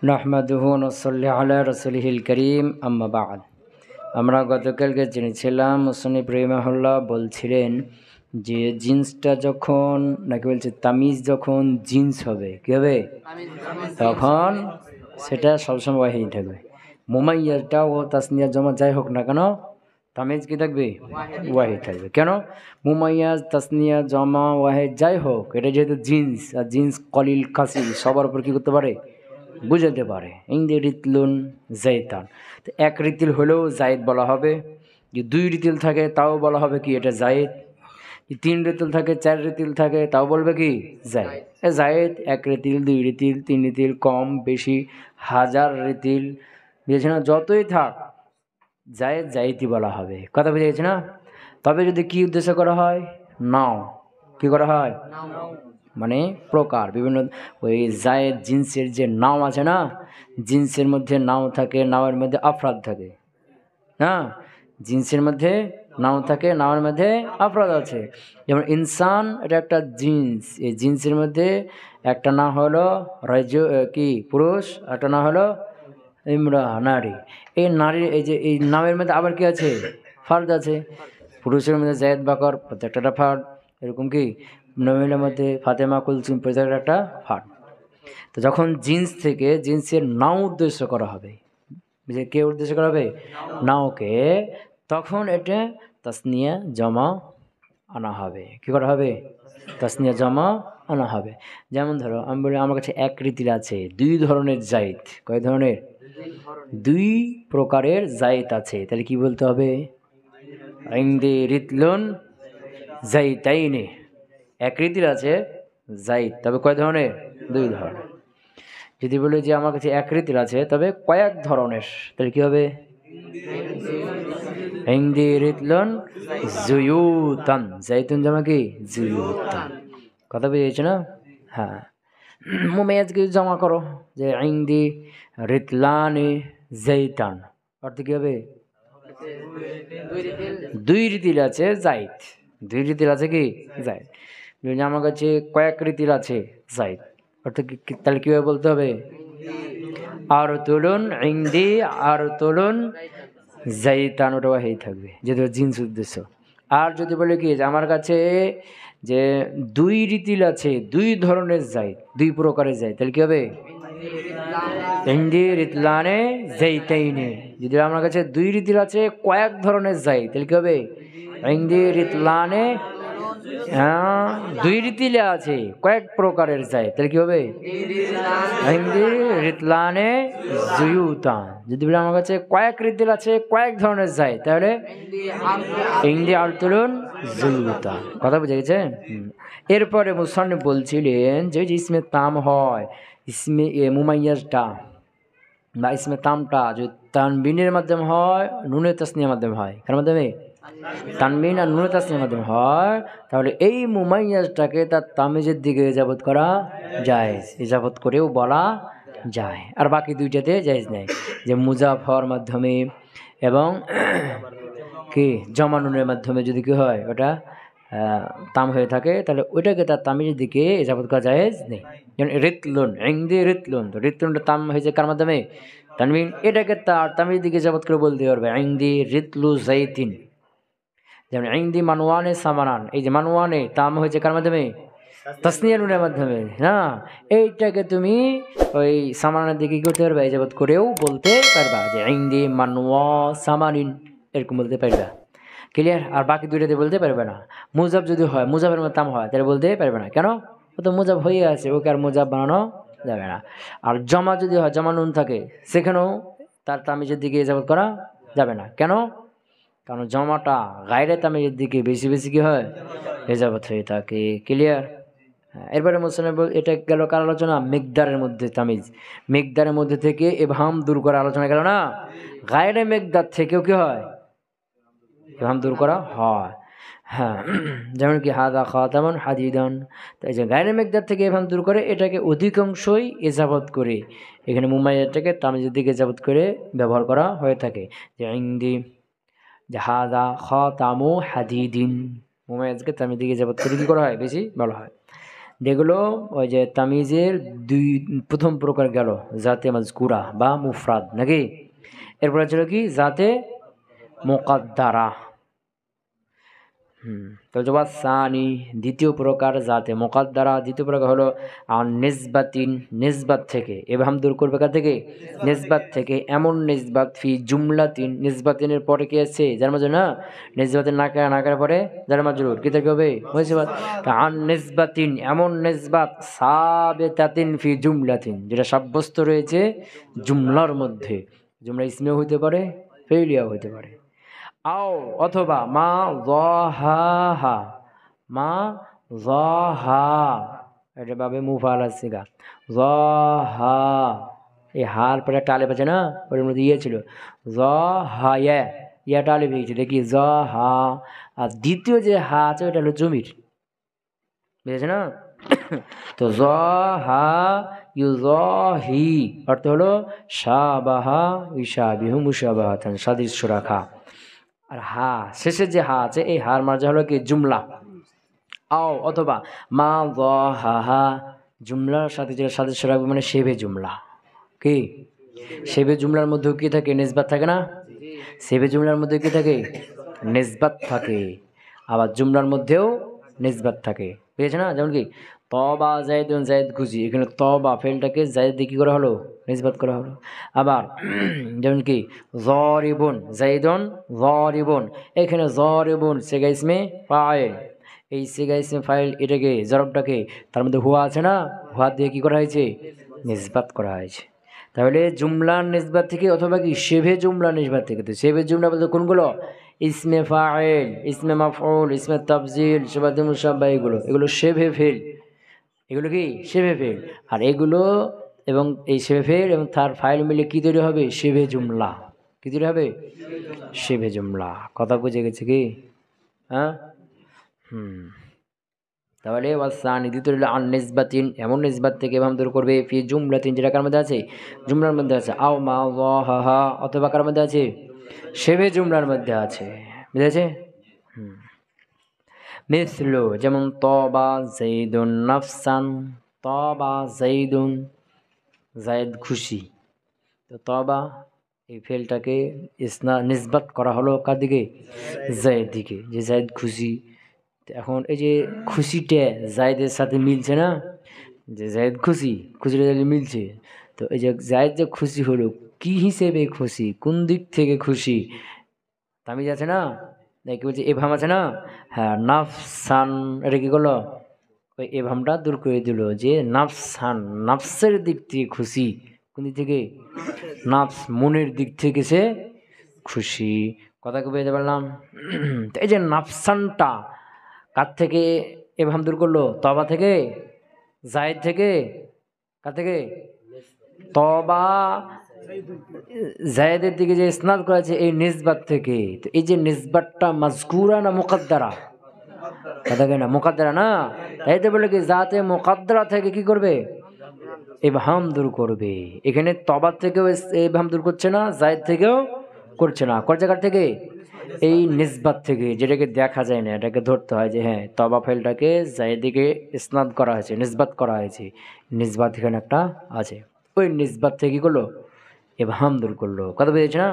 নাহমাদুহু ওয়া নুসাল্লি আলা রাসূলিহিল কারীম আম্মা বা'দ। আমরা গতকালকে জেনেছিলাম মুসান্নিফ রাহিমাহুল্লাহ বলছিলেন যে জিন্সটা যখন নাকি বলছে তামিজ যখন জিন্স হবে কী হবে তখন সেটা সবসময় ওয়াহিদ থাকবে। মুমাইয়াজটা ও তাসনিয়া জমা যাই হোক না কেন তামিজ কি থাকবে ওয়াহিদ থাকবে। কেন? মুমাইয়াজ তাসনিয়া জমা ওয়াহিদ যাই হোক এটা যেহেতু জিন্স, আর জিন্স কলিল কাসির সবার উপর কী করতে পারে বুঝাতে পারে। ইংদি রিতলুন জাইতান, তো এক রিতিল হলেও জায়েদ বলা হবে, যে দুই রিতিল থাকে তাও বলা হবে কি এটা জায়েদ, তিন রিতিল থাকে চার রিতিল থাকে তাও বলবে কি জায়েদ। জায়েদ এক রিতিল দুই রিতিল তিন রিতিল কম বেশি হাজার রিতিল বুঝেছি না, যতই থাক জায়েদ জায়েদই বলা হবে। কথা বুঝে গেছে না? তবে যদি কি উদ্দেশ্য করা হয় নাও, কি করা হয় মানে প্রকার বিভিন্ন ওই জায়েদ জিন্সের যে নাও আছে না, জিন্সের মধ্যে নাও থাকে, নাওয়ের মধ্যে আফরাদ থাকে। হ্যাঁ, জিন্সের মধ্যে নাও থাকে, নাওয়ের মধ্যে আফরাদ আছে। যেমন ইনসান এটা একটা জিন্স, এই জিন্সের মধ্যে একটা না হলো কি পুরুষ, একটা না হলো ইমরা নারী। এই নারীর এই যে এই নামের মধ্যে আবার কি আছে ফার্দ আছে। পুরুষের মধ্যে জায়েদ বাকর প্রত্যেকটা ফার্দ, এরকম কি মহিলার মধ্যে ফাতেমা কুলসুম প্রত্যেকটা একটা ফার্দ। তো যখন জিন্স থেকে জিন্সের নাও উদ্দেশ্য করা হবে, যে কে উদ্দেশ্য করা হবে নাওকে, তখন এটা তাসনিয়া জমা আনা হবে। কি করা হবে? তাসনিয়া জমা আনা হবে। যেমন ধরো আমি বলি আমার কাছে এক রীতির আছে দুই ধরনের জায়েদ। কয় ধরনের? দুই প্রকারের জায়েদ আছে। তাহলে কি বলতে হবে? ইনদি রিতলুন জাইতাইনি, এক রীতির আছে জায়েদ, তবে কয় ধরনের? দুই ধরনের। যদি বলি যে আমার কাছে এক রীতির আছে তবে কয়েক ধরনের, তাহলে কি হবে? ইনদি রিতলুন জুয়ুতান, জাইতুন জমা কি জুয়ুতান। কথা বুঝেছো না? হ্যাঁ, মুমাইয়াজকে জমা করো যে ইনদি রিতলানি জাইতান, অর্থ কি হবে? দুই রীতির আছে জায়েদ, দুই রীতির আছে কি জায়েদ। আমার কাছে কয়েক রীতির আছে জায়েদ, অর্থাৎ তাহলে কীভাবে বলতে হবে? আর তুলুন ইনদি আর তুলুন জাইতান, ওটা ওয়াহিদ থাকবে যেহেতু জিন্স উদ্দেশ্য। আর যদি বলে কি যে আমার কাছে যে দুই রীতিল আছে দুই ধরনের জায়েদ, দুই প্রকারের জায়েদ, তাহলে কি হবে? ইনদি রিতলানে জাইতাইনে। যদি আমার কাছে দুই রীতির আছে কয়েক ধরনের জায়েদ, তাহলে কি হবে? ইনদি রিতলানে, হ্যাঁ দুই রীতিলে আছে কয়েক প্রকারের জায়েদ, তাহলে কি হবে? ইনদি রিতলানে জুয়ুতান। যদি বলে আমার কাছে কয়েক রীতিল আছে কয়েক ধরনের জায়েদ, তাহলে ইনদি আলতুলুন জুয়ুতান। কথা বুঝে গেছে? এরপরে মুসান্নিফ বলছিলেন যে ইসমে তাম হয়, ইসমে মুমাইয়াজটা বা ইসমে তামটা যদি তানবিনের মাধ্যমে হয় নুনে তাসনিয়ার মাধ্যমে হয়, কার মাধ্যমে? তানবিন আর নুনে তাসনিয়ার মাধ্যমে হয়, তাহলে এই মুমাইয়াজটাকে তার তামিজের দিকে ইজাবত করা জায়েজ, ইজাবত করেও বলা যায়। আর বাকি দুইটাতে জায়েজ নেই, যে মুজাফ হওয়ার মাধ্যমে এবং কি জমা নুনের মাধ্যমে যদি কি হয় ওটা তাম হয়ে থাকে, তাহলে ওইটাকে তার তামিজের দিকে ইজাবত করা জায়েজ নেই। যেমন রিতলুন, ইনদি রিতলুন, তো রিতলুনটা তাম হয়েছে কার মাধ্যমে? তানবিন, এটাকে তার তামিজের দিকে ইজাবত করে বলতে পারবে ইনদি রিতলু জাইতিন। যেমন ইনদি মানওয়ানে সামানান, এই যে মানওয়ানে তাম হয়েছে কার মাধ্যমে? তাসনিয়া নুনের মাধ্যমে। হ্যাঁ, এইটাকে তুমি ওই সামানের দিকে কি করতে পারবে? ইজাবত করেও বলতে পারবা যে ইনদি মানওয়া সামানিন, এরকম বলতে পারবা। ক্লিয়ার? আর বাকি দুইটাতে বলতে পারবে না। মুজাব যদি হয়, মুজাবের মধ্যে তাম হয়, তাহলে বলতে পারবে না। কেন? ও তো মুজাব হয়ে আছে, ওকে আর মুজাব বানানো যাবে না। আর জমা যদি হয়, জমা নুন থাকে, সেখানেও তার তামিজের দিকে ইজাবত করা যাবে না। কেন? কারণ জমাটা গায়রে তামিজের দিকে বেশি বেশি কি হয় ইজাবত হয়ে থাকে। ক্লিয়ার? এরপরে মুসলিম এটা গেল কার আলোচনা? মিকদারের মধ্যে তামিজ, মিকদারের মধ্যে থেকে ইবহাম দূর করা আলোচনা গেল না। গায়রে মিকদার থেকেও কি হয় ইবহাম দূর করা হয়। হ্যাঁ, যেমন কি হাদা খাতামুন হাদিদান, তাই যে গায়রে মিকদার থেকে ইবহাম দূর করে এটাকে অধিকাংশই ইজাবত করে, এখানে মুমাইয়াজটাকে তামিজের দিকে ইজাবত করে ব্যবহার করা হয়ে থাকে। যে ইনদি যে হাদা খাতামু হাদিদিন, মুমাইয়াজকে তামিজের দিকে ইজাবত করে কি করা হয় বেশি ভালো হয়। যেগুলো ওই যে তামিজের প্রথম প্রকার গেল জাতে মাজকুরা বা মুফরাদ নাকি। এরপরে ছিল কি জাতে মুকাদ্দারা। তো জবাব সানি দ্বিতীয় প্রকার জাতে মুকাদ্দারা, দ্বিতীয় প্রকার হলো আন নিসবাতিন, নিসবাত থেকে। এভাবে দূর করবে কার থেকে? নিসবাত থেকে। এমন নিসবাত ফি জুমলাতিন, নিসবাতিনের পরে কি আছে? যার মাঝে না নিসবাতিন না করার পরে যার মাজরুর কি থেকে হবে? হয়েছে। আন নিসবাতিন এমন নিসবাত সাবিতাতিন ফি জুমলাতিন, যেটা সাব্যস্ত রয়েছে জুমলার মধ্যে। জুমলা ইসমেও হইতে পারে, ফেইলিয়াও হইতে পারে। আও অথবা মা যহাহা, মা যহা, এটা ভাবে মুফালা সিগা। যহা, এই হার পরে একটা আলিফ আছে না, ওর মধ্যে ইয়ে ছিল যহা, ইয়াটা আলিফ হয়েছে দেখি যহা। আর দ্বিতীয় যে হা আছে ওটা হলো জমির, বুঝেছে না? তো যহা ইউযহি অর্থ হলো শাবাহা ইশাবিহু মুশাবাহাতান, সাদৃশ্য রাখা। আর হা শেষে যে হা আছে এই হার মার্জা হলো কি জুমলা। আও অথবা মা যহা, জুমলার সাথে যেটা সাদৃশ্য রাখবে মানে শেবে জুমলা। কি শেবে জুমলার মধ্যেও কি থাকে? নিসবাত থাকে না? শেবে জুমলার মধ্যে কি থাকে? নিসবাত থাকে। আবার জুমলার মধ্যেও নিসবাত থাকে, বুঝেছে না? যেমন কি তবা জাইদুন, জাইদ খুশি, এখানে তবা ফেলটাকে জাইদ দিয়ে কি করা হলো? নিসবাত করা হলো। আবার যেমন কি যরিবুন জাইদুন যরিবুন, এখানে যরিবুন সিগা ইসমে ফাইল, এই সিগা ইসমে ফাইল এটাকে জরবটাকে তার মধ্যে হুয়া আছে না, হুয়া দিয়ে কি করা হয়েছে? নিসবাত করা হয়েছে। তাহলে জুমলার নিসবাত থেকে অথবা কি শেভে জুমলার নিসবাত থেকে। তো শেভে জুমলা বলতে কোনগুলো? ইসমে ফাইল, ইসমে মাফউল, ইসমে তাফজিল, শিফাতুল মুশাব্বাহ, এগুলো শেভে ফেল। এগুলো কি শেভে ফেল। আর এগুলো এবং এই শেভে ফেল এবং তার ফাইল মিলে কি তৈরি হবে? শেভে জুমলা। কি তৈরি হবে? শেভে জুমলা। কথা বুঝে গেছে কি? হ্যাঁ, তাহলে ওয়াসানি দ্বিতীয় হলো আন নিসবাতিন, এমন নিসবাত থেকে এভাবে দূর করবে ফি জুমলাতিন, যেটা কার মধ্যে আছে? জুমলার মধ্যে আছে। আও মা যহা অথবা কার মধ্যে আছে? শেবে জুমলার মধ্যে আছে, বুঝেছে? মিসলু যেমন তবা জাইদুন নাফসান, তবা জাইদুন, জাইদ খুশি। তো তবা এই ফেলটাকে নিসবাত করা হলো কার দিকে? জাইদ দিকে, যে জাইদ খুশি। এখন এই যে খুশিটা জায়দের সাথে মিলছে না, যে জায়দ খুশিটা মিলছে। তো এই যে জায়দ যে খুশি হলো, কি হিসেবে খুশি, কোন দিক থেকে খুশি? তামিজ আছে না, কি বলছে এভাম আছে না, হ্যাঁ নাফসান, এটা কি করলো? ওই এভামটা দূর করে দিল, যে নাফসান নাফসের দিক থেকে খুশি। কোন দিক থেকে? নাফস মনের দিক থেকে সে খুশি। কথা কি বুঝতে পারলাম? এই যে নাফসানটা কার থেকে এভাবে দূর করলো? তবা থেকে, জায়েদ থেকে, কার থেকে? তবা জায়েদের দিকে যে ইসনাদ করেছে এই নিসবাত থেকে। তো এই যে নিসবাতটা মাজকুরা না মুকাদ্দারা? কথা কেনা মুকাদ্দারা না, তাই তো বলে কি জাতে মুকাদ্দারা থেকে কি করবে? ইবহাম দূর করবে। এখানে তবা থেকেও ইবহাম দূর করছে না, জায়েদ থেকেও করছে না। কোন জায়গা থেকে? এই নিসবাত থেকে, যেটাকে দেখা যায় না, এটাকে ধরতে হয় যে হ্যাঁ তবা ফাইলটাকে জায়েদিকে ইসনাদ করা হয়েছে, নিসবাত করা হয়েছে। নিসবাত এখানে একটা আছে, ওই নিসবাত থেকে কি করলো? ইবহাম দূর করলো। কথা বুঝেছে না?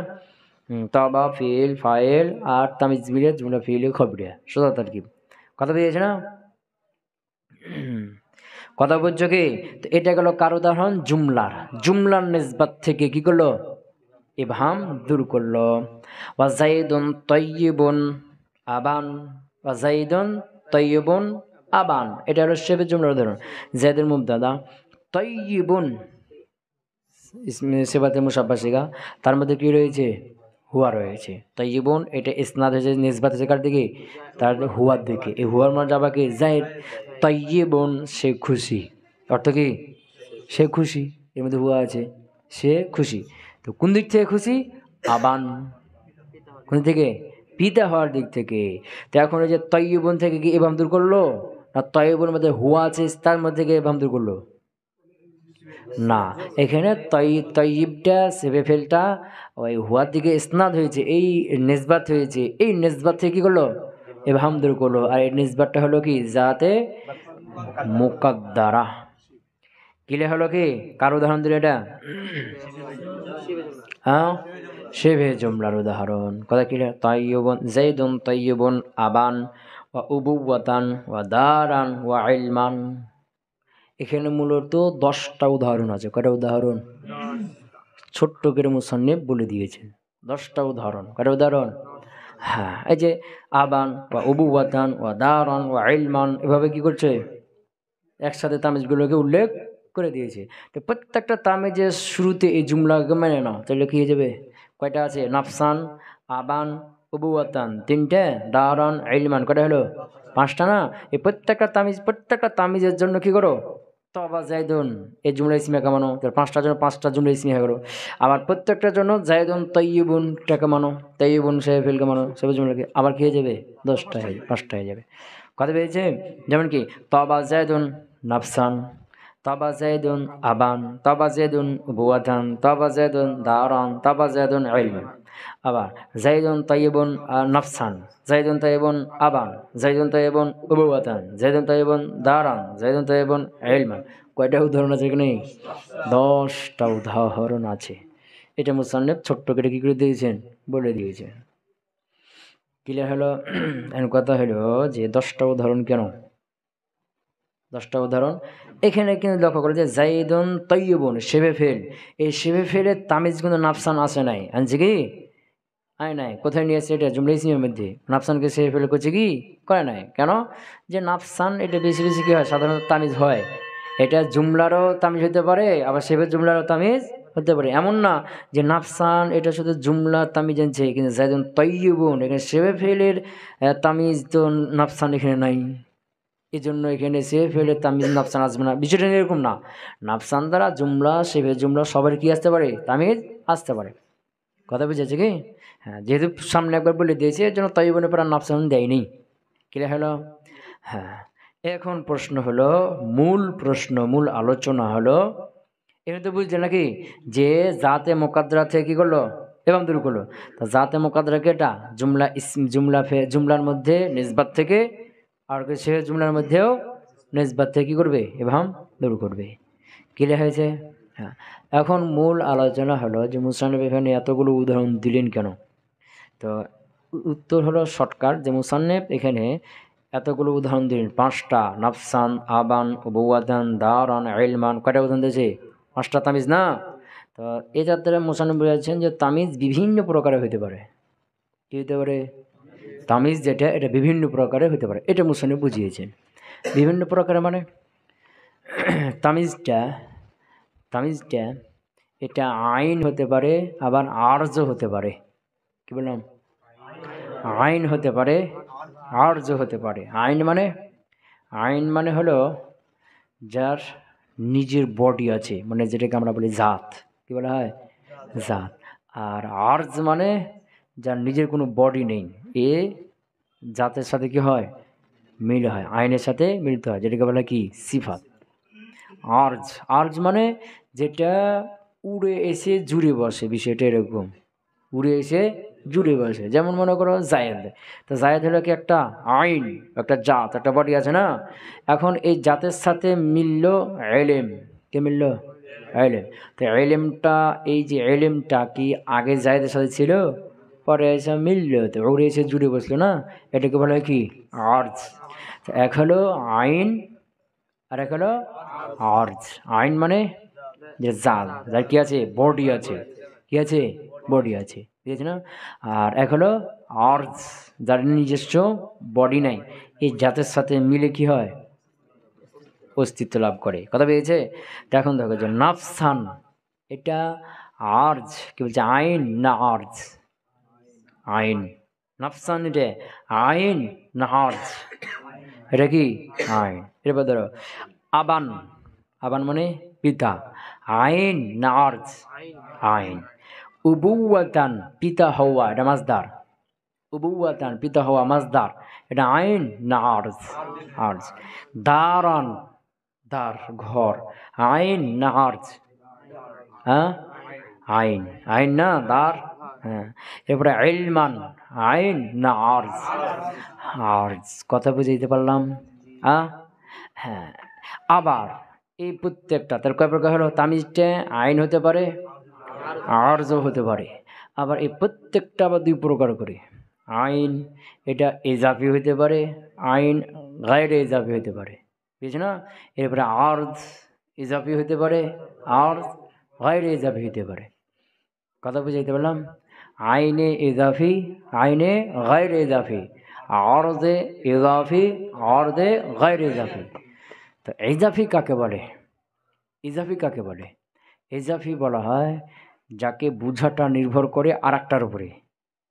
তবা ফিল ফাইল আর তামিজ মিলে জুমলা ফিল খবরিয়া সোজা তারকিব। কথা বুঝেছে না? কথা বুঝছো কি? তো এটা গেল কার উদাহরণ? জুমলার নিসবাত থেকে কি করলো? ইবহাম দূর করলো। ওয়াজাইদুন তাইয়িবুন আবান, ওয়াজাইদুন তাইয়িবুন আবান, এটা হলো শেবে জুমলার উদাহরণ। জাইদের মুবতাদা, তাইয়িবুন ইসমে সিফাতে মুশাব্বাহ সিগা, তার মধ্যে কি রয়েছে? হুয়া রয়েছে। তাইয়িবুন এটা ইসনাদ হয়েছে, নিসবাত হয়েছে কার দিকে? তার হুয়ার দিকে। এই হুয়ার মানে যাবা কি? জাইদ তাইয়িবুন সে খুশি। অর্থ কি? সে খুশি, এর মধ্যে হুয়া আছে, সে খুশি। তো কোন দিক থেকে খুশি? আবান। কোন থেকে? পিতা হওয়ার দিক থেকে। তো এখন এই যে তাইয়িবুন থেকে কি ইবহাম দূর করলো না তাইয়িবুনের মধ্যে হুয়া আছে তার মধ্যে থেকে ইবহাম দূর করলো? না, এখানে তাইয়িবটা সেবে ফেলটা ওই হুয়ার দিকে ইসনাদ হয়েছে, এই নিসবাত হয়েছে, এই নিসবাত থেকে কি করলো? ইবহাম দূর করলো। আর এই নিসবাতটা হলো কি? জাতে মুকাদ্দারা। ক্লিয়ার হলো কি? কার উদাহরণ দিল এটা? হ্যাঁ, শিবে জুমলার উদাহরণ। কথা ক্লিয়ার? তাইয়ুবুন যাইদুন তাইয়ুবুন আবান ওয়া উবুওয়াতান ওয়া দারান ওয়া ইলমান। এখানে মূলত 10টা উদাহরণ আছে। কয়টা উদাহরণ? ছোট্ট করে মুসান্নিফ বলে দিয়েছেন 10টা উদাহরণ। কয়টা উদাহরণ? হ্যাঁ, এই যে আবান ওয়া উবুওয়াতান ওয়া দারান ওয়া ইলমান, এভাবে কি করছে? একসাথে তামিজগুলোকে উল্লেখ করে দিয়েছে। তো প্রত্যেকটা তামিজের শুরুতে এই জুমলাকে মেনে নাও, তাহলে কি হয়ে যাবে? কয়টা আছে? নাফসান, আবান, উবুওয়াতান 3টে, দারান, ইলমান কয়টা হলো? 5টা না? এই প্রত্যেকটা তামিজের জন্য কি করো? তবা জাইদুন এই জুমলা ইসমিয়া কামানো, 5টার জন্য 5টা জুমলা ইসমিয়া করো। আবার প্রত্যেকটার জন্য জাইদুন তৈয়বুন টাকা মানো, তৈয়বুন সাহেব ফেলকে মানো, সব জুমলাকে আবার কি হয়ে যাবে? 10টা হয়ে যাবে, 5টা হয়ে যাবে। কথা পেয়েছে? যেমন কি তবা জাইদুন নাফসান, তবা জাইদুন আবান, তবা জাইদুন বুয়াদান, তবা জাইদুন দারান, তবা জাইদুন ইলমান। আবার জাইদুন তাইয়িবুন নাফসান, জাইদুন তাইয়িবুন আবান, জাইদুন তাইয়িবুন বুয়াদান, জাইদুন তাইয়িবুন দারান, জাইদুন তাইয়িবুন ইলমান। কয়টা উদাহরণ আছে এখানে? 10টা উদাহরণ আছে। এটা মুসান্নিফ ছোট্ট করে কি করে দিয়েছেন? বলে দিয়েছেন। ক্লিয়ার হলো? এখন কথা হলো যে 10টা উদাহরণ কেন? 10টা উদাহরণ এখানে কিন্তু লক্ষ্য করে যে জাইদুন তৈয়বুন শেবে ফেল, এই শেবে ফেলের তামিজ কিন্তু নাফসান আসে নাই, আনছে কি? আয় নাই। কোথায় নিয়েছে এটা? জুমলা ইসমিয়ার মধ্যে নাফসানকে শেবে ফেল করছে কি? করে নাই। কেন? যে নাফসান এটা বেশি বেশি কি হয়? সাধারণত তামিজ হয়। এটা জুমলারও তামিজ হতে পারে, আবার শেবের জুমলারও তামিজ হতে পারে। এমন না যে নাফসান এটা শুধু জুমলা তামিজ আনছে, কিন্তু জাইদুন তৈয়বুন এখানে শেবে ফেলের তামিজ তো নাফসান এখানে নাই। এই জন্য এখানে সে ফেলে তামিজ নাফসান আসবে না, বিষয়টা এরকম না। নাফসান দ্বারা জুমলা শেফের জুমলা সবার কি আসতে পারে? তামিজ আসতে পারে। কথা বুঝেছে কি? হ্যাঁ, যেহেতু সামনে একবার বলে দিয়েছে এর জন্য তৈবনের পর নাফসান দেয়নি। ক্লিয়ার হলো? হ্যাঁ, এখন প্রশ্ন হলো, মূল আলোচনা হলো, এখানে তো বুঝলে নাকি যে জাতে মোকাদ্দরা থেকে কি করলো? এবং দূর করলো। তা জাতে মোকাদ্দরা কি? এটা জুমলার মধ্যে নিসবাত থেকে, আর সে জুমলার মধ্যেও নিসবাত থেকে কি করবে? এবং দূর করবে। ক্লিয়ার হয়েছে? হ্যাঁ, এখন মূল আলোচনা হলো যে মুসান্নিফ এখানে এতগুলো উদাহরণ দিলেন কেন? তো উত্তর হলো শর্টকাট, যে মুসান্নিফ এখানে এতগুলো উদাহরণ দিলেন 5টা, নাফসান, আবান, বৌয়াদান, দারান, ইলমান। কয়টা উদাহরণ দিয়েছে? 5টা তামিজ না? তো এই যাত্রায় মুসান্নিফ বলেছেন যে তামিজ বিভিন্ন প্রকারের হতে পারে। কি হতে পারে? তামিজ যেটা এটা বিভিন্ন প্রকারের হতে পারে, এটা মুসান্নিফ বুঝিয়েছেন। বিভিন্ন প্রকারের মানে তামিজটা এটা আইন হতে পারে, আবার আর্য হতে পারে। কি বললাম? আইন হতে পারে, আর্য হতে পারে। আইন মানে হলো যার নিজের বডি আছে, মানে যেটাকে আমরা বলি জাত। কি বলা হয়? জাত। আর আর্য মানে যার নিজের কোনো বডি নেই, এ জাতের সাথে কি হয়? মিল হয়, আইনের সাথে মিলতে হয়, যেটাকে বলা কি? সিফাত। আর্জ মানে যেটা উড়ে এসে জুড়ে বসে, বিষয়টা এরকম। উড়ে এসে জুড়ে বসে, যেমন মনে করো জায়েদ। তো জায়েদ হলো কি? একটা আইন, একটা জাত, একটা বডি আছে না? এখন এই জাতের সাথে মিলল এলেম। কে মিলল? এলেম। তো এলেমটা, এই যে এলেমটা কি আগে জায়েদের সাথে ছিল, পরে এসে মিলল, তো উড়ে এসে জুড়ে বসলো না? এটাকে বলা হয় কি? আর্জ। তো এক হলো আইন, আর এক হলো আর্জ। আইন মানে যে জাল, যার কি আছে? বডি আছে। কি আছে? বডি আছে, ঠিক আছে না? আর এক হলো আর্জ, যার নিজস্ব বডি নাই, এই জাতের সাথে মিলে কি হয়? অস্তিত্ব লাভ করে। কথা পেয়েছে? এখন দেখো যে নাফসান, এটা আর্জ। কি বলছে? আইন না আর্জ? আইন। নাফসান এটা আইন না আর্জ? এটা কি? আইন। এরপর ধরো আবান। আবান মানে পিতা, আইন না আর্জ? আইন। উবুওয়াতান পিতা হওয়া, এটা মাসদার। উবুওয়াতান পিতা হওয়া মাসদার, এটা আইন না আর্জ? আর্জ। দারান, দার ঘর, আইন না আর্জ? হ্যাঁ, আইন। আইন না দার? হ্যাঁ। এরপরে ইলমান, আইন না আর্জ? আর্জ। কথা বুঝে দিতে পারলাম? হ্যাঁ, হ্যাঁ, আবার এই প্রত্যেকটা তার কয় প্রকার হলো? তামিজটা আইন হতে পারে, আরজ হতে পারে। আবার এই প্রত্যেকটা আবার দুই প্রকার করে। আইন এটা এজাফি হতে পারে, আইন গায়রে এজাফি হতে পারে, বুঝছো না? এরপরে আরজ ইজাফি হতে পারে, আরজ গায়রে এজাফি হতে পারে। কথা বুঝাইতে পারলাম? আইনে ইজাফি, আইনে গায়রে ইজাফি, আরজে ইজাফি, আরজে গায়রে ইজাফি। তো ইজাফি কাকে বলে? ইজাফি কাকে বলে? ইজাফি বলা হয় যাকে বুঝাটা নির্ভর করে আর একটার উপরে।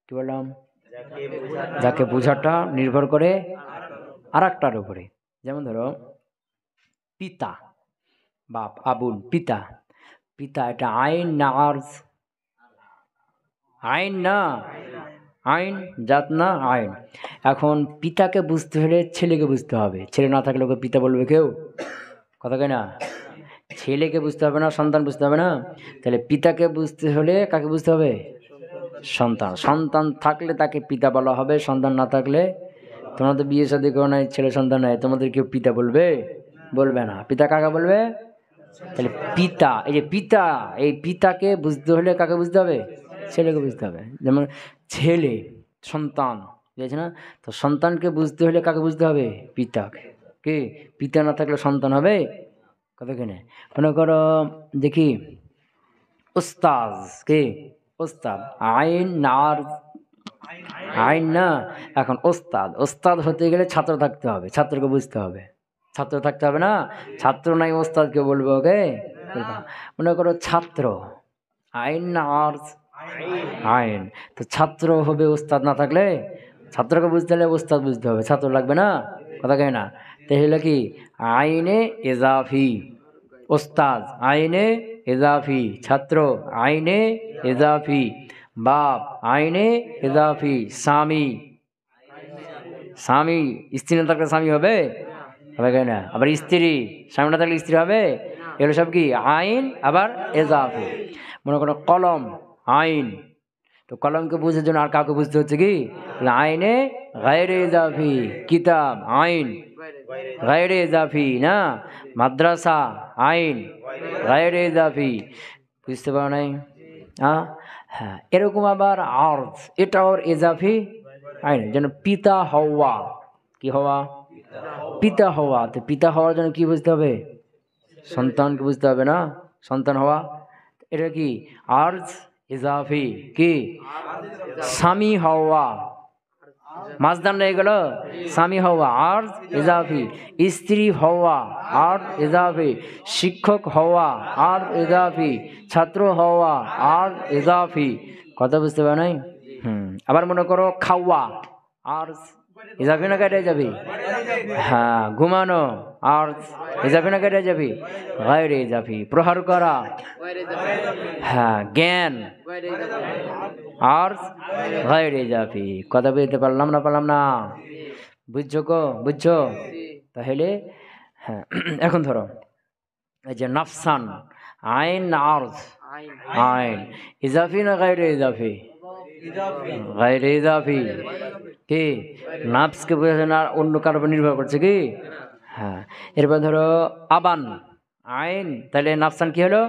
কি বললাম? যাকে বুঝাটা নির্ভর করে আর একটার উপরে। যেমন ধরো পিতা, বাপ, আবুল, পিতা। পিতা এটা আইন না আরজ? আইন না, আইন জাত না, আইন। এখন পিতাকে বুঝতে হলে ছেলেকে বুঝতে হবে। ছেলে না থাকলে ওকে পিতা বলবে কেউ? কথা কয় না? ছেলেকে বুঝতে হবে না, সন্তান বুঝতে হবে না? তাহলে পিতাকে বুঝতে হলে কাকে বুঝতে হবে? সন্তান। সন্তান থাকলে তাকে পিতা বলা হবে, সন্তান না থাকলে, তোমরা তো বিয়ে শাদী করো নাই, ছেলে সন্তান নাই, তোমাদের কেউ পিতা বলবে? বলবে না। পিতা কাকে বলবে? তাহলে পিতা, এই যে পিতা, এই পিতাকে বুঝতে হলে কাকে বুঝতে হবে? ছেলেকে বুঝতে হবে। যেমন ছেলে, সন্তান, বুঝেছে না? তো সন্তানকে বুঝতে হলে কাকে বুঝতে হবে? পিতাকে। কে? পিতা না থাকলে সন্তান হবে? কথা কেনে? মনে করো দেখি উস্তাজ, কে? উস্তাদ, আইন না আরজ? আইন না। এখন ওস্তাদ, ওস্তাদ হতে গেলে ছাত্র থাকতে হবে, ছাত্রকে বুঝতে হবে। ছাত্র থাকতে হবে না? ছাত্র নাই ওস্তাদকে বলবো ওকে? মনে করো ছাত্র, আইন না আরজ? আইন। তো ছাত্র হবে ওস্তাদ না থাকলে? ছাত্রকে বুঝতে হলে ওস্তাদ বুঝতে হবে, ছাত্র লাগবে না? কথা কয় না? তাহলে কি আইনে এজাফি ওস্তাদ, আইনে এজাফি ছাত্র, আইনে এজাফি বাপ, আইনে এজাফি স্বামী। স্বামী, স্ত্রী না থাকলে স্বামী হবে? হবে কেন? আবার স্ত্রী, স্বামী না থাকলে স্ত্রী হবে? এগুলো সব কি আইন, আবার এজাফি। মনে করো কলম, আইন। তো কলমকে বুঝার জন্য আর কাউকে বুঝতে হচ্ছে কি? আইনে গায়রে ইজাফি। কিতাব, আইন গায়রে ইজাফি না? মাদ্রাসা, আইন গায়রে ইজাফি। বুঝতে পারো নাই? হ্যাঁ, এরকম আবার আরজ, এটা ওর ইজাফি আইন। যেন পিতা হওয়া, কি হওয়া? পিতা হওয়া। তো পিতা হওয়ার জন্য কি বুঝতে হবে? সন্তানকে বুঝতে হবে না? সন্তান হওয়া, এটা কি আরজ ইজাফি। কি? স্বামী হওয়া, মাঝদান রয়ে গেল স্বামী হওয়া, আরজ ইজাফি। স্ত্রী হওয়া, আরজ ইজাফি। শিক্ষক হওয়া, আরজ ইজাফি। ছাত্র হওয়া, আরজ ইজাফি। কথা বুঝতে পারো নাই? আবার মনে করো খাওয়া, আরজ ইজাফি না কেটে যাবি? হ্যাঁ, ঘুমানো, আরজ ইজাফি না কেটে যাবি? গায়রে ইজাফি। প্রহার করা, হ্যাঁ, জ্ঞান, আরজ গায়রে ইজাফি। কথা বুঝতে পারলাম না? পারলাম না? বুঝছো গো? বুঝছো? তাহলে হ্যাঁ, এখন ধরো এই যে নাফসান, আইন না আরজ? আইন। ইজাফি না গায়রে ইজাফি? গায়রে ইজাফি। কি? নাফসকে বোঝাচ্ছে না, অন্য কারোর উপর নির্ভর করছে কি? হ্যাঁ। এরপর ধরো আবান, আইন, তাহলে নাফসান কি হলো?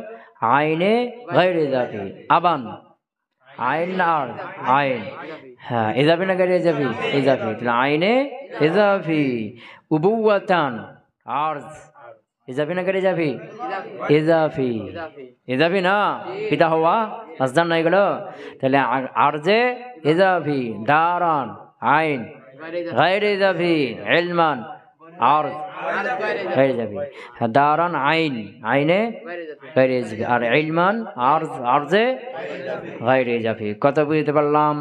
আইনে গায়রে ইজাফি। আবান, আইন না আরজ? আইন। হ্যাঁ, ইজাফি না গায়রে ইজাফি? ইজাফি। তাহলে আইনে ইজাফি। উবুওয়াতান, আরজ ইজাফি না গায়রে ইজাফি? ইজাফি। ইজাফি না? পিতা হওয়া, মাসদার না এগুলো? তাহলে আরজে ইজাফি। দারান, আইন গায়রে ইজাফি। ইলমান, আরজ গায়রে ইজাফি। দারান আইন, আইনে গায়রে ইজাফি। আর ইলমান আরজ, আরজে গায়রে ইজাফি। কথা বুঝতে পারলাম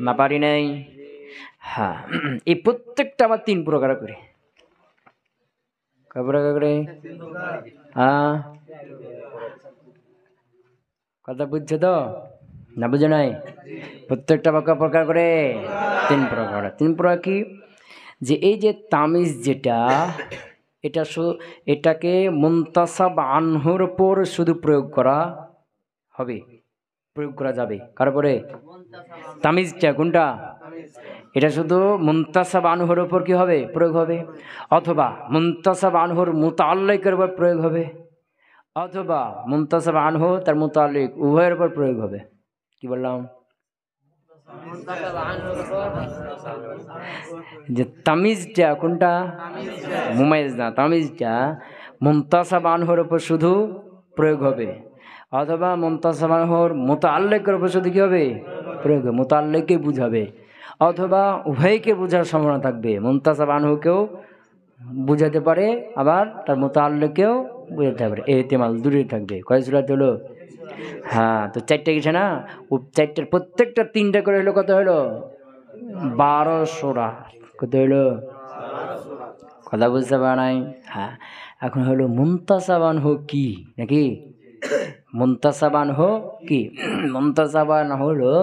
না? পারি নাই? হ্যাঁ, এই প্রত্যেকটা আবার তিন প্রকার করে। কয় প্রকার করে? হ্যাঁ, কথা বুঝছো তো না? বুঝো নাই? প্রত্যেকটা প্রকার করে তিন প্রকার। তিন প্রকার কি? যে এই যে তামিজ যেটা, এটা এটাকে মুনতাসাব আনহুর উপর শুধু প্রয়োগ করা হবে, প্রয়োগ করা যাবে। কার উপরে? তামিজটা কোনটা? এটা শুধু মুনতাসাব আনহুর ওপর কি হবে প্রয়োগ হবে, অথবা মুনতাসাব আনহুর মুতাল্লিকের উপর প্রয়োগ হবে, অথবা মুনতাসাব আনহু তার মুতাল্লিক উভয়ের উপর প্রয়োগ হবে। কি বললাম? যে তামিজটা কোনটা? মুমাইজ না, তামিজটা মুনতাসাব আনহুর উপর শুধু প্রয়োগ হবে, অথবা মুনতাসাব আনহুর মুতাল্লিকের উপর শুধু কি হবে প্রয়োগ হবে, মুতাল্লিককে বুঝাবে, অথবা উভয়কে বোঝার সম্ভাবনা থাকবে। মুনতাসাব আনহুকেও বুঝাতে পারে, আবার তার মুতাল্লিককেও বুঝাতে পারে। এহতিমাল দূরে থাকবে। কয় সূরা হলো? হ্যাঁ, তো চারটে গেছে না, ও চারটের প্রত্যেকটা তিনটা করে হলো কত হলো? 12 সূরা। কত হলো? কথা বুঝতে পারা নাই? হ্যাঁ, এখন হলো মুনতাসাব আনহু কি নাকি? মুনতাসাব আনহু কি? মুনতাসাব আনহু হলো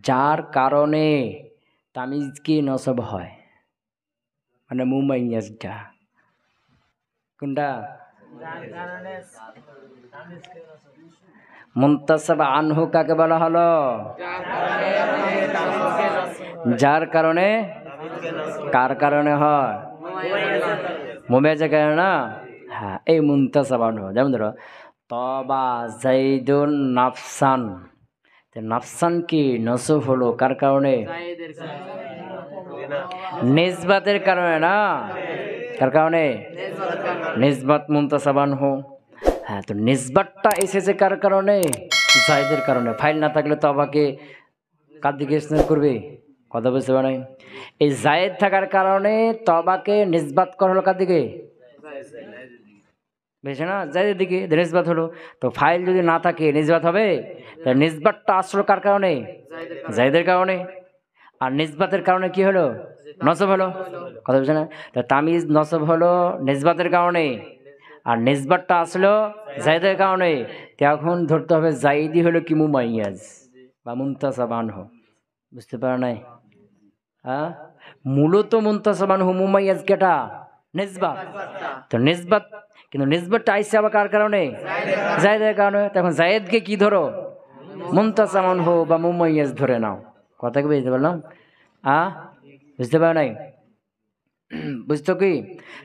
যার কারণে তামিজ কি নসব হয়, মানে মুমাইয়াজটা কোনটা? মুনতাসাব আনহু কাকে বলা হলো? যার কারণে। কার কারণে হয়? মুমাইয়াজের কারণে না? হ্যাঁ, এই মুনতাসাব আনহু। যেমন ধরো তবা জাইদুন নাফসান, নাফসান কি নসব হলো কার কারণে? নিসবাতের কারণে না? কার কারণে? নিসবাত মুনতাসাব আনহু। হ্যাঁ, তো নিসবাতটা এসেছে কার কারণে? জায়েদের কারণে। ফাইল না থাকলে তবাকে কার দিকে ইসনাদ করবে? কথা বুঝতে পারেন? এই জায়েদ থাকার কারণে তবাকে নিসবাত করা হলো কার দিকে? বেশি না, জায়েদের দিকে নিসবাত হলো। তো ফাইল যদি না থাকে নিসবাত হবে? তাই নিসবাতটা আসলো কার কারণে? জায়েদের কারণে। আর নিসবাতের কারণে কি হলো? নসব হলো। কথা বুঝছে না? তা তামিজ নসব হলো নিসবাতের কারণে, আর নিসবাতটা আসলো জায়েদের কারণে। এখন ধরতে হবে জাইদি হলো কি মুমাইয়াজ বা মুনতাসাব আনহু। বুঝতে পারা নাই? হ্যাঁ, মূলত মুনতাসাব আনহু মুমাইয়াজ কেটা? নিসবাত। তো নিসবাত, কিন্তু নিসবাতটা আইসে আবার কার কারণে? জায়েদের কারণে। তখন জায়েদকে কি ধরো? মুনতাসাব আনহু বা মুমাইয়াজ ধরে নাও। কথা কি বুঝতে পারলাম? বুঝতে পারো নাই? বুঝতো কি?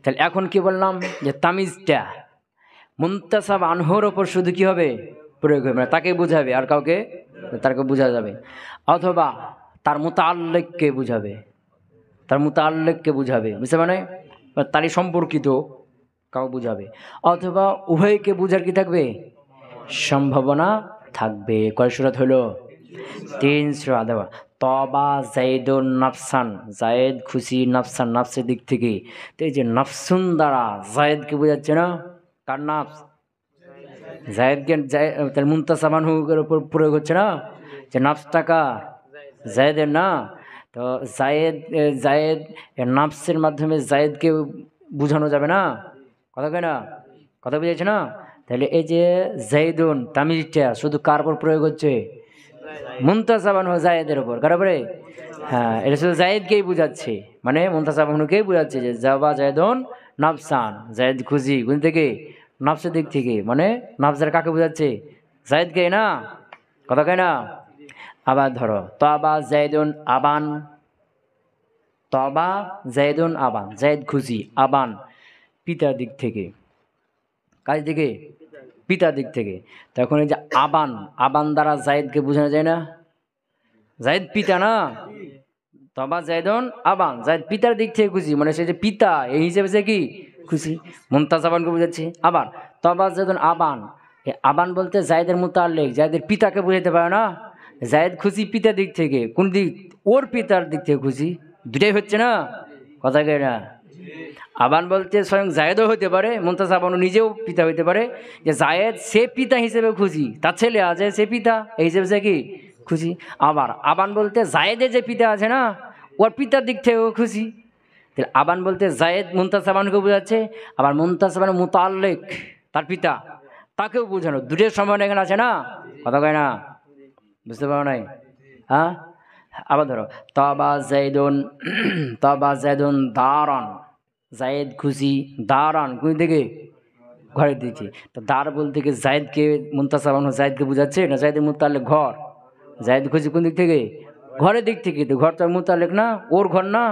তাহলে এখন কি বললাম যে তামিজটা মুনতাসাব আনহুর ওপর শুধু কি হবে প্রয়োগ হবে, মানে তাকে বুঝাবে, আর কাউকে তাকে বোঝা যাবে, অথবা তার মুতাল্লিককে বুঝাবে, তার মুতাল্লিককে বুঝাবে। বুঝতে পারো? তারই সম্পর্কিত কাউ বুঝাবে, অথবা উভয়কে বুঝার কি থাকবে? সম্ভাবনা থাকবে। কয় সূরাত হলো? 3 সূরা। দেওয়া তবা জাইদুন নাফসান, জায়েদ খুশি নাফসান, নাফসের দিক থেকে। তো এই যে নাফসুন দ্বারা জায়েদকে বোঝাচ্ছে না? কার নাফস? জায়েদকে। তার মুনতাসাব আনহুর উপর প্রয়োগ হচ্ছে না? যে নাফসটা কার? জায়েদের না? তো জায়েদ নাফসের মাধ্যমে জায়েদকে বুঝানো যাবে না? কথা কয় না? কথা বুঝেছে না? তাহলে এই যে জাইদুন তামিজটা শুধু কার উপর প্রয়োগ হচ্ছে? মুনতাসাব আনহু জায়েদের উপর। কার উপরে? হ্যাঁ, এটা শুধু জায়েদকেই বুঝাচ্ছে, মানে মুনতাসাব আনহুকেই বুঝাচ্ছে যে যাবা জায়েদুন নাফসান, জায়েদ খুশি কোন থেকে? নাফসের দিক থেকে। মানে নাফসের কাকে বুঝাচ্ছে? জায়েদকে না? কথা কয় না? আবার ধরো তবা জাইদুন আবান, তবা জাইদুন আবান, জায়েদ খুশি, আবান পিতার দিক থেকে। কার দিকে? পিতার দিক থেকে। তখন এই যে আবান, আবান দ্বারা জায়েদকে বোঝানো যায় না? জায়েদ পিতা না? তবা জাইদুন আবান, জায়েদ পিতার দিক থেকে খুশি, মানে সে যে পিতা এই হিসেবে সে কি খুশি। মুনতাসাব আনহুকে বোঝাচ্ছে। আবার তবা জাইদুন আবান, আবান বলতে জায়েদের মুতাল্লিক, জায়েদের পিতাকে বোঝাতে পারে না? জায়েদ খুশি পিতার দিক থেকে। কোন দিক? ওর পিতার দিক থেকে খুশি। দুটাই হচ্ছে না? কথা কে না? আবান বলতে স্বয়ং জায়েদও হতে পারে, মুনতাসাব আনহু নিজেও পিতা হইতে পারে। যে জায়েদ সে পিতা হিসেবে খুশি, তার ছেলে আছে সে পিতা, এই হিসেবে সে কি খুশি। আবার আবান বলতে জায়েদের যে পিতা আছে না, ওর পিতার দিক থেকেও খুশি। তাহলে আবান বলতে জায়েদ মুনতাসাব আনহুকে বোঝাচ্ছে, আবার মুনতাসাব আনহু মুতাল্লিক তার পিতা, তাকেও বোঝানো। দুটোর সম্ভাবনা এখানে আছে না? কথা কয় না? বুঝতে পারো নাই? হ্যাঁ, আবার ধরো তবা জাইদুন, তবা জাইদুন দারান, জায়েদ খুশি দারান কোন দিকে? ঘরের দিকে। তো দার বলতে কি জায়েদকে মুনতাসাব আনহু জায়েদকে বোঝাচ্ছে না জায়েদের মুতাল্লিক ঘর? জায়েদ খুশি কোন দিক থেকে? ঘরের দিক থেকে, তো ঘর তো মুতাল্লিক না, ওর ঘর না,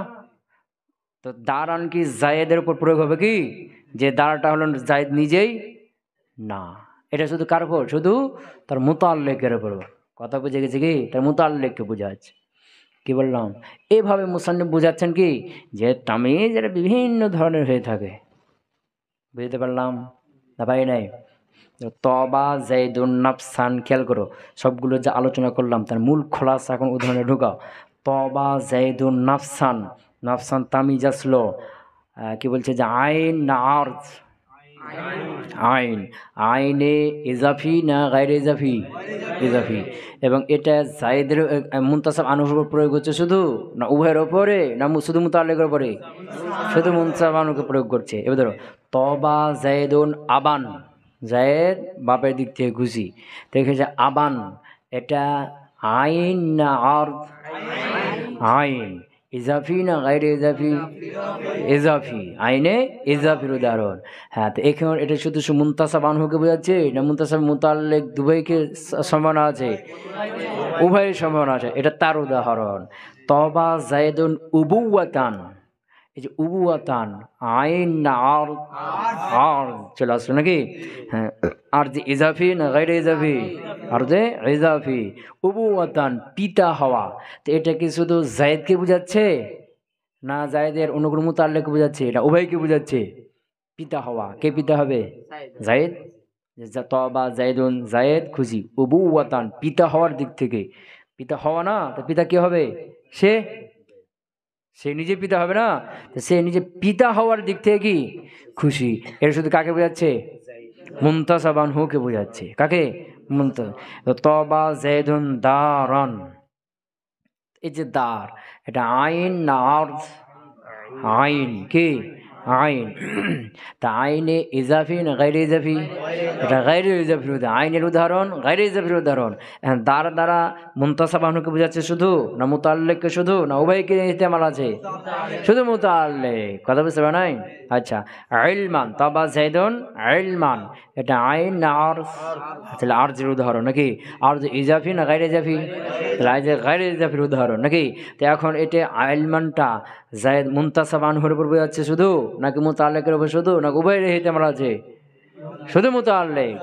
তো দারান কি জায়েদের উপর প্রয়োগ হবে কি, যে দাঁড়াটা হলো জায়েদ নিজেই না, এটা শুধু কার উপর, শুধু তার মুতাল্লিকের উপর। কথা বুঝে গেছে কি, তার মুতাল্লিককে বোঝাচ্ছে। কি বললাম, এইভাবে মুসান্নিফ বোঝাচ্ছেন কি, যে তামিজ এটা বিভিন্ন ধরনের হয়ে থাকে। বুঝতে পারলাম না ভাই? নাই তবা জাইদুন নাফসান, খেয়াল করো সবগুলো যে আলোচনা করলাম তার মূল খোলাসা এখন উদাহরণে ঢোকাও। তবা জাইদুন নাফসান, নাফসান তামিজ আসলো, কি বলছে যে আইন না আরজ, আইন, আইনে ইজাফি না গায়রে ইজাফি, ইজাফি। এবং এটা জায়েদের মুনতাসাব আনুর উপর প্রয়োগ হচ্ছে শুধু, না উভয়ের ওপরে, না শুধু মুতাল্লিকের উপরে? শুধু মুনতাসাব আনুকে প্রয়োগ করছে। এবার ধরো তবা জায়েদুন আবান, জায়েদ বাপের দিক থেকে খুশি, দেখেছে আবান, এটা আইন না আরজ? আইন। ইজাফি না গায়রে ইজাফি? ইজাফি। আইনে ইজাফির উদাহরণ। হ্যাঁ, তো এখানে এটা শুধু মুনতাসাব আনহুকে বোঝাচ্ছে, না মুনতাসাব মুতাল্লিক দুভাইকে সম্ভাবনা আছে? উভয়ের সম্ভাবনা আছে, এটা তার উদাহরণ। তবা জায়েদুন উবুওয়াতান, এই যে উবুওয়াতান, আইন না আর? আর চলে আসলো নাকি? হ্যাঁ, আর যে ইজাফি না গায়রে ইজাফি? আর যে ইজাফি। উবুওয়াতান পিতা হওয়া, তো এটা কি শুধু জায়েদকে বোঝাচ্ছে, না জায়েদের অন্য কোনো মুতাল্লিক বোঝাচ্ছে? এটা উভয়কে বোঝাচ্ছে। পিতা হওয়া, কে পিতা হবে? জায়েদ। তবা জায়েদুন, জায়েদ খুশি, উবুওয়াতান পিতা হওয়ার দিক থেকে। পিতা হওয়া না, তো পিতা কি হবে? সে, সে নিজে পিতা হবে না, তো সে নিজে পিতা হওয়ার দিক থেকে কি খুশি। এটা শুধু কাকে বোঝাচ্ছে? মুনতাসাব আনহুকে বোঝাচ্ছে। কাকে? তবা জায়েদুন দারান, এই যে দার, এটা আইন না আরজ? আইন। কি? আইন। তা আইনে ইজাফি না গায়রে ইজাফি? এটা গায়রে ইজাফির উদাহরণ। আইনের উদাহরণ, গায়রে ইজাফির উদাহরণ। দার দ্বারা মুনতাসাব আনহুকে বোঝাচ্ছে শুধু, না মুতাল্লিককে শুধু, না উভয়কে ইহতেমাল আছে? শুধু মুতাল্লিক। কথা বুঝতে পারে নাই? আচ্ছা, ইলমান, তবা জাইদুন ইলমান, এটা আইন না আরজ? তাহলে আরজের উদাহরণ নাকি? আরজ ইজাফি না গায়রে ইজাফি? তাহলে গায়রে ইজাফির উদাহরণ নাকি? তো এখন এটা ইলমানটা জায়েদ মুনতাসাব আনহুর উপর বোঝাচ্ছে শুধু, নাকি মুতাল্লিকের উপর শুধু, না উভয়ের ইহতেমাল আছে? শুধু মুতাল্লিক।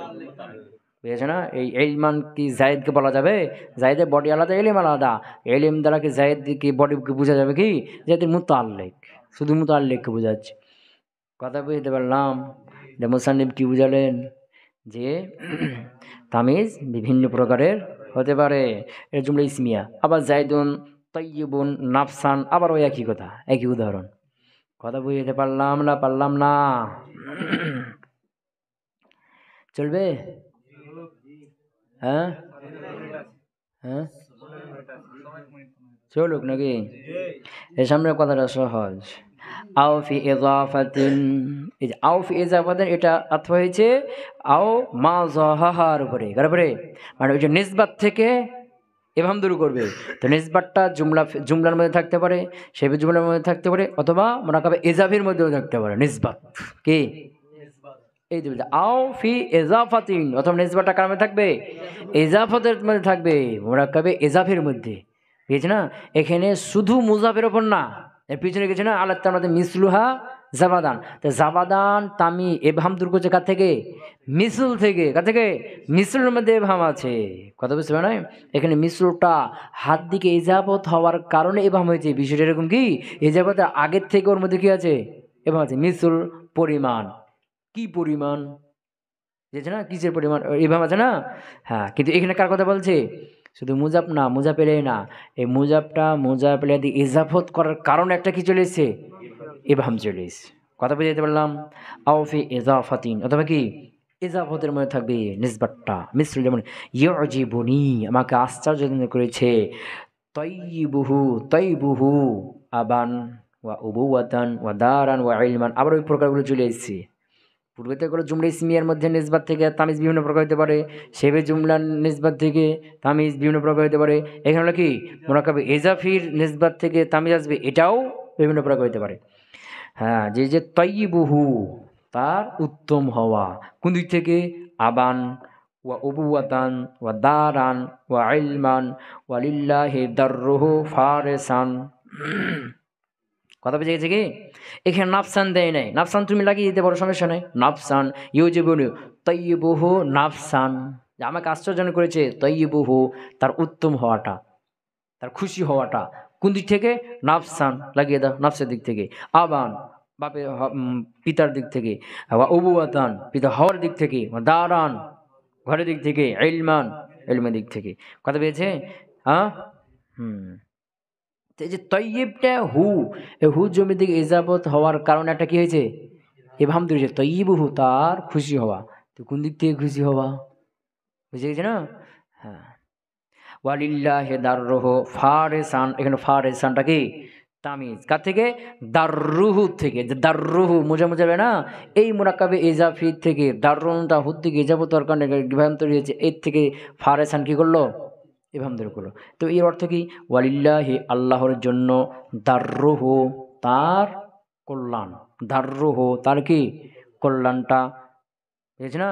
বুঝেছে না? এই ইলমান কি জায়েদকে বলা যাবে? জায়েদের বডি আলাদা, এলিম আলাদা। এলিম দ্বারা কি জায়েদ কি বডিকে বোঝা যাবে কি? জায়েদের মুতাল্লিক, শুধু মুতাল্লিককে বোঝাচ্ছে। কথা বুঝতে পারলাম? মুসান্নিফ কি বুঝালেন? যে তামিজ বিভিন্ন প্রকারের হতে পারে, এর জুমলা ইসমিয়া। আবার জাইদুন তাইয়িবুন নাফসান, আবার ওই একই কথা, একই উদাহরণ। কথা বুঝতে পারলাম না? পারলাম না? চলবে? হ্যাঁ হ্যাঁ, চলুক নাকি? এর সামনের কথাটা সহজ। আও ফি ইজাফাতিন, এই যে আও ফি ইজাফাতিন, এটা অর্থ হয়েছে আও মা জাহাহার উপরে, কার উপরে? মানে ওই যে নিসবাত থেকে এভাম দূর করবে, তো নিসবাতটা জুমলার মধ্যে থাকতে পারে, শেবে জুমলার মধ্যে থাকতে পারে, অথবা মুনাকাবে ইজাফির মধ্যেও থাকতে পারে। নিসবাত কি? এই যে আও ফি ইজাফাতিন, অথবা নিসবাতটা কার মধ্যে থাকবে? ইজাফতের মধ্যে থাকবে, মুনাকাবে ইজাফির মধ্যে। বুঝেছ না? এখানে শুধু মুজাফের ওপর না, এর পিছনে গেছে না আলাদা আমাদের মিসলুহা জাবাদান, তো জাবাদান তামি এভাম দূর করছে কার থেকে? মিসুল থেকে। কার থেকে? মিসুলের মধ্যে এভাম আছে। কথা বুঝতে পারে না? এখানে মিসলুটা হাত দিকে ইজাবত হওয়ার কারণে এভাম হয়েছে। বিষয়টা এরকম কি, ইজাবতের আগের থেকে ওর মধ্যে কি আছে? এভাম আছে। মিসুল পরিমাণ, কি পরিমাণ বুঝেছে না? কিসের পরিমাণ এভাম আছে না? হ্যাঁ, কিন্তু এখানে কার কথা বলছে? শুধু মুজাব না, মুজা পেলে না, এই মুজাবটা মুজা পেলে দিয়ে ইজাফত করার কারণে একটা কি চলে এসছে? এভাম চলে এসছে। কথা বুঝতে পারলাম? আওফি ইজাফাতিন, অথবা কি ইজাফতের মধ্যে থাকবে নিসবাতটা। মিসল যেমন ইউজিবুনি, আমাকে আশ্চর্য করেছে। তয়্যিবুহু, তয়্যিবুহু আবান ওয়া উবুওয়াতান ওয়া দারান ওয়া ইলমান, আবার ওই প্রকারগুলো চলে এসেছে। পূর্বেতে করে জুমলা ইসমিয়ার মধ্যে নিসবাত থেকে তামিজ বিভিন্ন প্রকার হতে পারে, শেবে জুমলার নিসবাত থেকে তামিজ বিভিন্ন প্রকার হতে পারে। এখানে হলো কি মুরাকাবে ইজাফির নিসবাত থেকে তামিজ আসবে, এটাও বিভিন্ন প্রকার হতে পারে। হ্যাঁ, যে যে তয়্যিবুহু, তার উত্তম হওয়া, কোন দিক থেকে? আবান ওয়া উবুওয়াতান ওয়া দারান ওয়া ইলমান ওয়ালিল্লাহি দাররুহু ফারিসান। কথা বুঝে গেছে কি? এখানে নাফসান দেয় নাই, নাফসান তুমি লাগিয়ে দিতে পারো, সমস্যা নাই। নাফসান ইউজিবুনু তাইয়িবুহু নাফসান, যে আমাকে আশ্চর্য করেছে তাইয়িবুহু, তার উত্তম হওয়াটা, তার খুশি হওয়াটা কোন দিক থেকে? নাফসান লাগিয়ে দাও, নাফসের দিক থেকে। আবান বাপের পিতার দিক থেকে, ওয়া উবুওয়াতান পিতা হওয়ার দিক থেকে, দারান ঘরের দিক থেকে, ইলমান ইলমের দিক থেকে। কথা পেয়েছে? হ্যাঁ, এই যে তৈয়বটা হু, এই হু জমির দিকে ইজাবত হওয়ার কারণে একটা কি হয়েছে? এভাম ধরেছে তৈয়বহু, তার খুশি হওয়া। তো কোন দিক থেকে খুশি হওয়া? বুঝে গেছে না? হ্যাঁ, ওয়ালিল্লাহি দাররুহু ফারিসান, এখানে ফারিসানটা কি? তামিজ। কার থেকে? দাররুহু থেকে। যে দাররুহু মোজা মোজাবে না, এই মুরাক্কাবে ইজাফি থেকে, দাররুনটা হুদ থেকে ইজাবত হওয়ার কারণে বিভাম তৈরি হয়েছে, এর থেকে ফারিসান কি করলো? এভাবে ধরে করলো। তো এর অর্থ কি? ওয়ালিল্লাহি আল্লাহর জন্য, দাররুহু তার কল্যাণ, দাররুহু তার কি? কল্যাণটা, বুঝেছ না?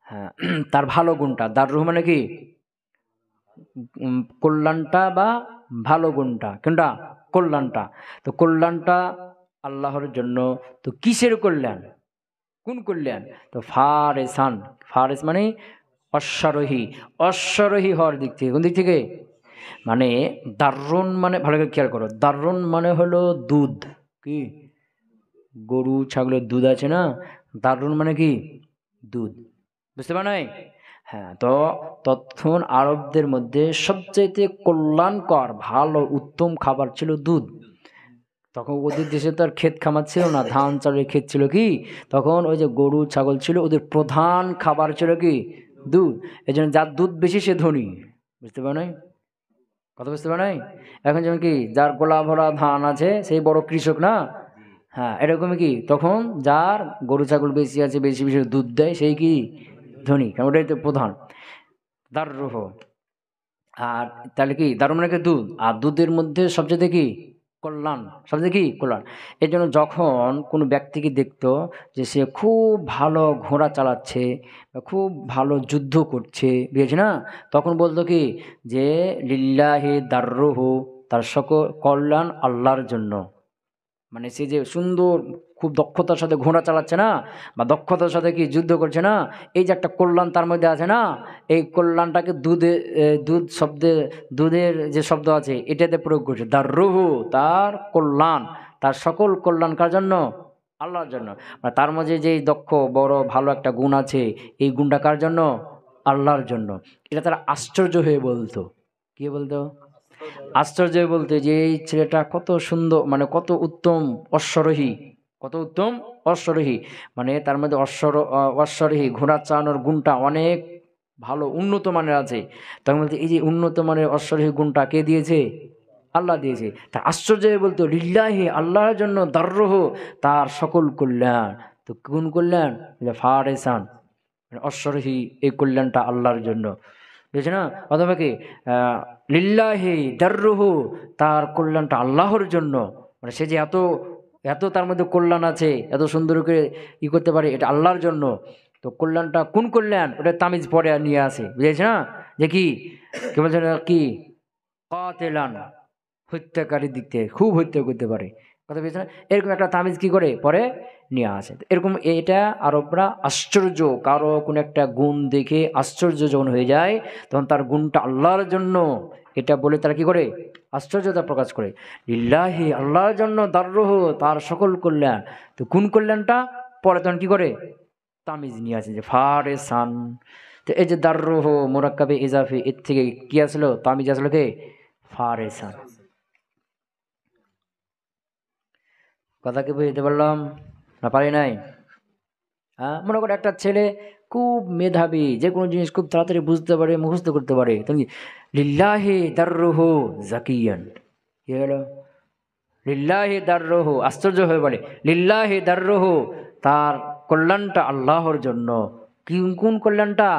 হ্যাঁ, তার ভালো গুণটা। দাররুহু মানে কি? কল্যাণটা বা ভালো গুণটা, কোনটা? কল্যাণটা। তো কল্যাণটা আল্লাহর জন্য। তো কিসের কল্যাণ? কোন কল্যাণ? তো ফারেসান, ফারেস মানে অশ্বারোহী, অশ্বারোহী হওয়ার দিক থেকে। কোন দিক থেকে? মানে দারুন মানে, ভালো করে খেয়াল করো, দারুন মানে হলো দুধ। কি? গরু ছাগলের দুধ আছে না, দারুন মানে কি? দুধ। বুঝতে পারো নাই? হ্যাঁ, তো তখন আরবদের মধ্যে সবচাইতে কল্যাণকর ভালো উত্তম খাবার ছিল দুধ। তখন ওদের দেশে তো আর ক্ষেত খামার ছিল না, ধান চালের ক্ষেত ছিল। কি? তখন ওই যে গরু ছাগল ছিল, ওদের প্রধান খাবার ছিল কি? দুধ। এই জন্য যার দুধ বেশি সে ধনী। বুঝতে পারো নাই? কথা বুঝতে পারো নাই? এখন যেমন কি যার গোলা ভরা ধান আছে সেই বড় কৃষক না? হ্যাঁ, এরকমই কি তখন যার গরু ছাগল বেশি আছে, বেশি বেশি দুধ দেয়, সেই কি? ধনী। কারণ ওটাই তো প্রধান। দাররুহ। আর তাহলে কি দারুণ মানে কি? দুধ। আর দুধের মধ্যে সবচেয়ে কি? কল্যাণ। সবচেয়ে কি? কল্যাণ। এই জন্য যখন কোনো ব্যক্তিকে দেখতো যে সে খুব ভালো ঘোড়া চালাচ্ছে, খুব ভালো যুদ্ধ করছে, বুঝেছি না, তখন বলতো কি? যে লিল্লাহি দাররুহু, তার সকল কল্যাণ আল্লাহর জন্য। মানে সে যে সুন্দর খুব দক্ষতার সাথে ঘোড়া চালাচ্ছে না, বা দক্ষতার সাথে কি যুদ্ধ করছে না, এই যে একটা কল্যাণ তার মধ্যে আছে না, এই কল্যাণটাকে দুধ শব্দে, দুধের যে শব্দ আছে এটাতে প্রয়োগ করছে। দাররুহু তার কল্যাণ, তার সকল কল্যাণ কার জন্য? আল্লাহর জন্য। মানে তার মাঝে যে দক্ষ বড় ভালো একটা গুণ আছে, এই গুণটা কার জন্য? আল্লাহর জন্য। এটা তারা আশ্চর্য হয়ে বলতো। কি বলতো? আশ্চর্য বলতে যে এই ছেলেটা কত সুন্দর, মানে কত উত্তম অশ্বারোহী, কত উত্তম অশ্বারোহী। মানে তার মধ্যে অশ্বারোহী ঘোড়া চালানোর গুণটা অনেক ভালো উন্নত মানের আছে। তখন বলতে এই যে উন্নত মানের অশ্বারোহী গুণটা কে দিয়েছে? আল্লাহ দিয়েছে। তা আশ্চর্য বলতো লিল্লাহি আল্লাহর জন্য, দাররুহু তার সকল কল্যাণ। তো কোন কল্যাণ? ফারেসান অশ্বারোহী, এই কল্যাণটা আল্লাহর জন্য। বুঝছে না? অথবা কি লিল্লাহি দাররুহু তার কল্যাণটা আল্লাহর জন্য। মানে সে যে এত এত তার মধ্যে কল্যাণ আছে, এত সুন্দর করে করতে পারে, এটা আল্লাহর জন্য। তো কল্যাণটা কোন কল্যাণ? ওটা তামিজ পরে নিয়ে আসে, বুঝেছ না? যে কি কি বলছে না? কি কাতিলান, হত্যাকারীর দিক থেকে খুব হত্যা করতে পারে। কথা বুঝছে না? এরকম একটা তামিজ কি করে পরে নিয়ে আসে। এরকম এটা আরবরা আশ্চর্য, কারো কোনো একটা গুণ দেখে আশ্চর্য যখন হয়ে যায়, তখন তার গুণটা আল্লাহর জন্য এটা বলে তারা কি করে? আশ্চর্যতা প্রকাশ করে। লিল্লাহি আল্লাহর জন্য, দাররুহু তার সকল কল্যাণ। তো কোন কল্যাণটা? পরে তখন কি করে? তামিজ নিয়ে আসে যে ফারেসান। তো এই যে দাররুহু মুরাক্কাবে ইজাফি, এর থেকে কি আসলো? তামিজ আসলো কে? ফারেসান। কথা কি বুঝতে পারলাম না পারি নাই? হ্যাঁ, মনে করো একটা ছেলে খুব মেধাবী, যে কোনো জিনিস খুব তাড়াতাড়ি বুঝতে পারে, মুখস্থ করতে পারে, তুমি লিল্লাহি দাররুহু জাকিয়ান, কি হলো? লিল্লাহি দাররুহু, আশ্চর্য হয়ে বলে লিল্লাহি দাররুহু তার কল্যাণটা আল্লাহর জন্য। কোন কল্যাণটা?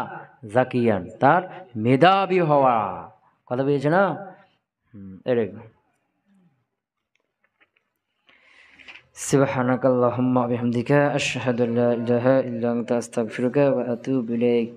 জাকিয়ান তার মেধাবী হওয়া। কথা বুঝেছে না? এরকম। সুবহানাকাল্লাহুম্মা ওয়া বিহামদিকা আশহাদু আল্লা ইলাহা ইল্লা আনতা আস্তাগফিরুকা ওয়া আতুবু ইলাইক।